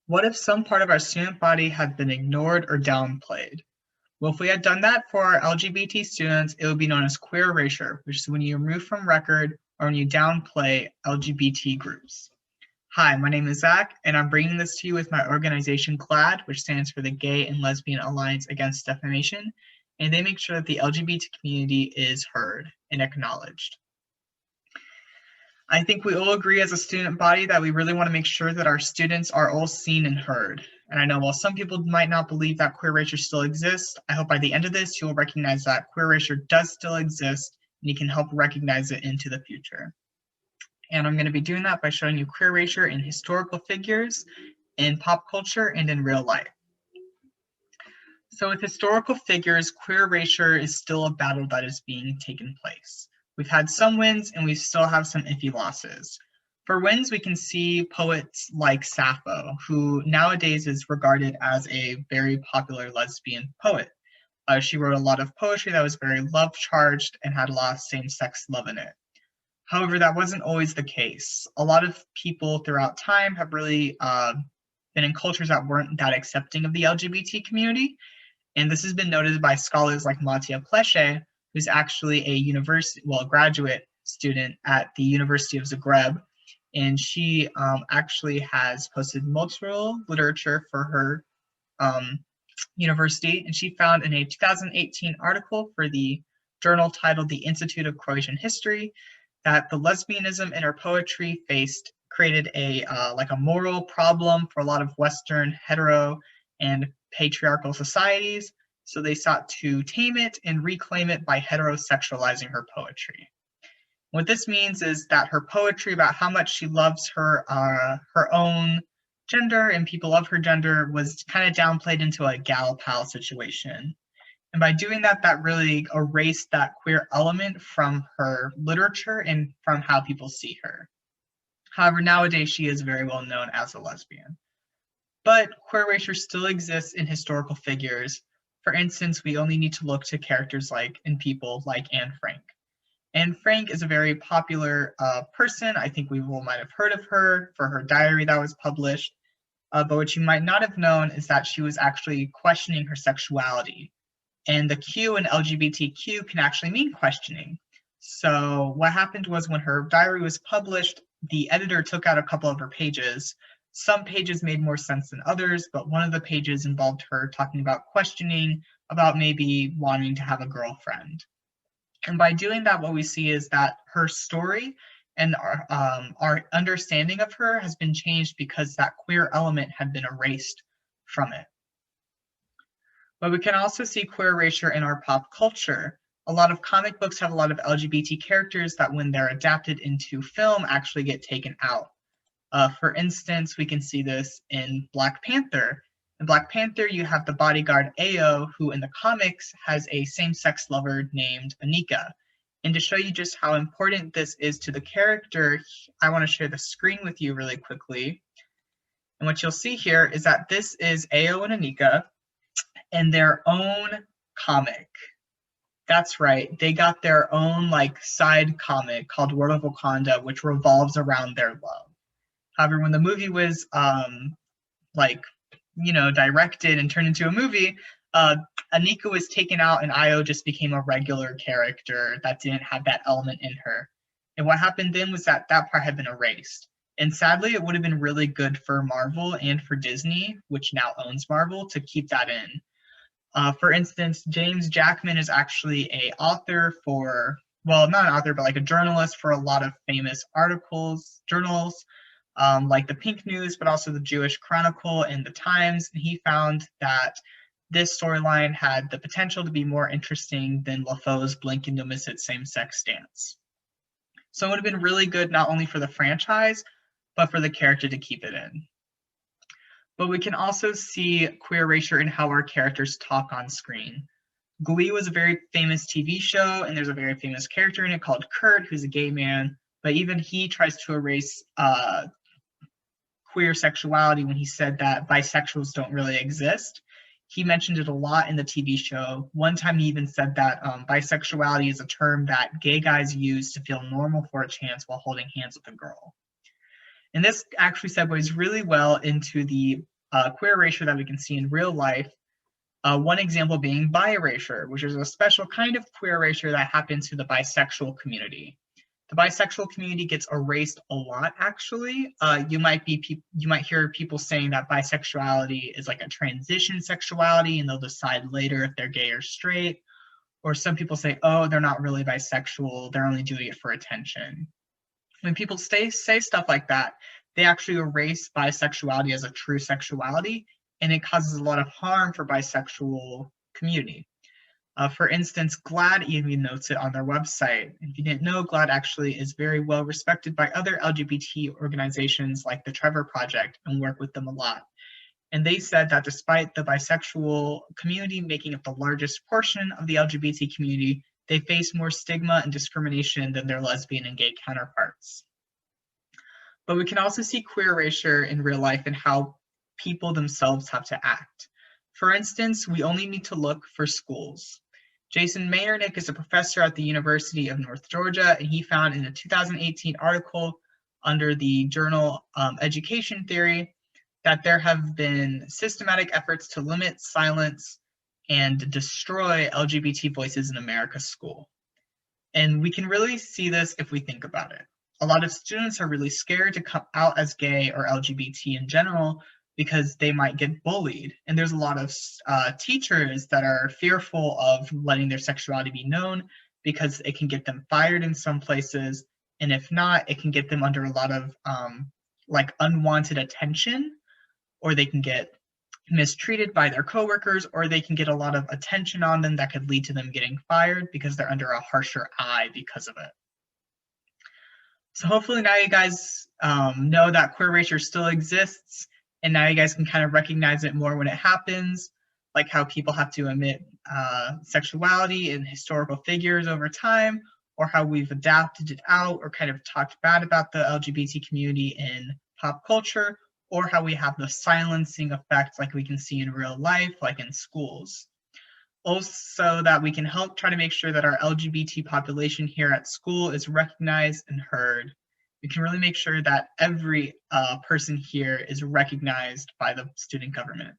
What if some part of our student body had been ignored or downplayed? Well, if we had done that for our LGBT students, it would be known as queer erasure, which is when you remove from record or when you downplay LGBT groups. Hi, my name is Zach, and I'm bringing this to you with my organization GLAAD, which stands for the Gay and Lesbian Alliance Against Defamation, and they make sure that the LGBT community is heard and acknowledged. I think we all agree as a student body that we really want to make sure that our students are all seen and heard. And I know while some people might not believe that queer erasure still exists, I hope by the end of this you will recognize that queer erasure does still exist and you can help recognize it into the future. And I'm going to be doing that by showing you queer erasure in historical figures, in pop culture, and in real life. So with historical figures, queer erasure is still a battle that is being taken place. We've had some wins and we still have some iffy losses. For wins, we can see poets like Sappho, who nowadays is regarded as a very popular lesbian poet. She wrote a lot of poetry that was very love-charged and had a lot of same-sex love in it. However, that wasn't always the case. A lot of people throughout time have really been in cultures that weren't that accepting of the LGBT community, and this has been noted by scholars like Mattia Pleche, who's actually a graduate student at the University of Zagreb, and she actually has posted multiple literature for her university, and she found in a 2018 article for the journal titled The Institute of Croatian History that the lesbianism in her poetry created a moral problem for a lot of Western hetero and patriarchal societies, so they sought to tame it and reclaim it by heterosexualizing her poetry. What this means is that her poetry about how much she loves her own gender and people of her gender was kind of downplayed into a gal pal situation. And by doing that, that really erased that queer element from her literature and from how people see her. However, nowadays she is very well known as a lesbian. But queer erasure still exists in historical figures. For instance, we only need to look to characters and people like Anne Frank. Anne Frank is a very popular person. I think we all might have heard of her for her diary that was published. But what you might not have known is that she was actually questioning her sexuality. And the Q in LGBTQ can actually mean questioning. So what happened was when her diary was published, the editor took out a couple of her pages. Some pages made more sense than others, but one of the pages involved her talking about questioning about maybe wanting to have a girlfriend. And by doing that, what we see is that her story and our understanding of her has been changed because that queer element had been erased from it. But we can also see queer erasure in our pop culture. A lot of comic books have a lot of LGBT characters that when they're adapted into film actually get taken out. For instance, we can see this in Black Panther. In Black Panther, you have the bodyguard Ayo, who in the comics has a same-sex lover named Anika. And to show you just how important this is to the character, I want to share the screen with you really quickly. And what you'll see here is that this is Ayo and Anika in their own comic. That's right, they got their own side comic called World of Wakanda, which revolves around their love. However, when the movie was directed and turned into a movie, Anika was taken out and Ayo just became a regular character that didn't have that element in her. And what happened then was that part had been erased. And sadly, it would have been really good for Marvel and for Disney, which now owns Marvel, to keep that in. For instance, James Jackman is actually a author for, well, not an author, but a journalist for a lot of famous journals, like the Pink News, but also the Jewish Chronicle and the Times. And he found that this storyline had the potential to be more interesting than LaFaux's blink and you'll miss it same-sex stance. So it would have been really good not only for the franchise, but for the character to keep it in. But we can also see queer erasure in how our characters talk on screen. Glee was a very famous TV show, and there's a very famous character in it called Kurt, who's a gay man, but even he tries to erase queer sexuality when he said that bisexuals don't really exist. He mentioned it a lot in the TV show. One time he even said that bisexuality is a term that gay guys use to feel normal for a chance while holding hands with a girl. And this actually segues really well into the queer erasure that we can see in real life. One example being bi-erasure, which is a special kind of queer erasure that happens to the bisexual community. The bisexual community gets erased a lot, actually. You might hear people saying that bisexuality is like a transition sexuality, and they'll decide later if they're gay or straight. Or some people say, oh, they're not really bisexual, they're only doing it for attention. When people say stuff like that, they actually erase bisexuality as a true sexuality, and it causes a lot of harm for bisexual community. For instance, GLAAD even notes it on their website. If you didn't know, GLAAD actually is very well respected by other LGBT organizations like the Trevor Project and work with them a lot. And they said that despite the bisexual community making up the largest portion of the LGBT community, they face more stigma and discrimination than their lesbian and gay counterparts. But we can also see queer erasure in real life and how people themselves have to act. For instance, we only need to look for schools. Jason Mayernick is a professor at the University of North Georgia, and he found in a 2018 article under the journal Education Theory that there have been systematic efforts to limit, silence, and destroy LGBT voices in America's school. And we can really see this if we think about it. A lot of students are really scared to come out as gay or LGBT in general because they might get bullied. And there's a lot of teachers that are fearful of letting their sexuality be known because it can get them fired in some places. And if not, it can get them under a lot of like unwanted attention, or they can get mistreated by their coworkers, or they can get a lot of attention on them that could lead to them getting fired because they're under a harsher eye because of it. So hopefully now you guys know that queer erasure still exists, and now you guys can kind of recognize it more when it happens, like how people have to omit sexuality in historical figures over time, or how we've adapted it out or kind of talked bad about the LGBT community in pop culture, or how we have the silencing effect like we can see in real life, like in schools. Also, that we can help try to make sure that our LGBT population here at school is recognized and heard. We can really make sure that every person here is recognized by the student government.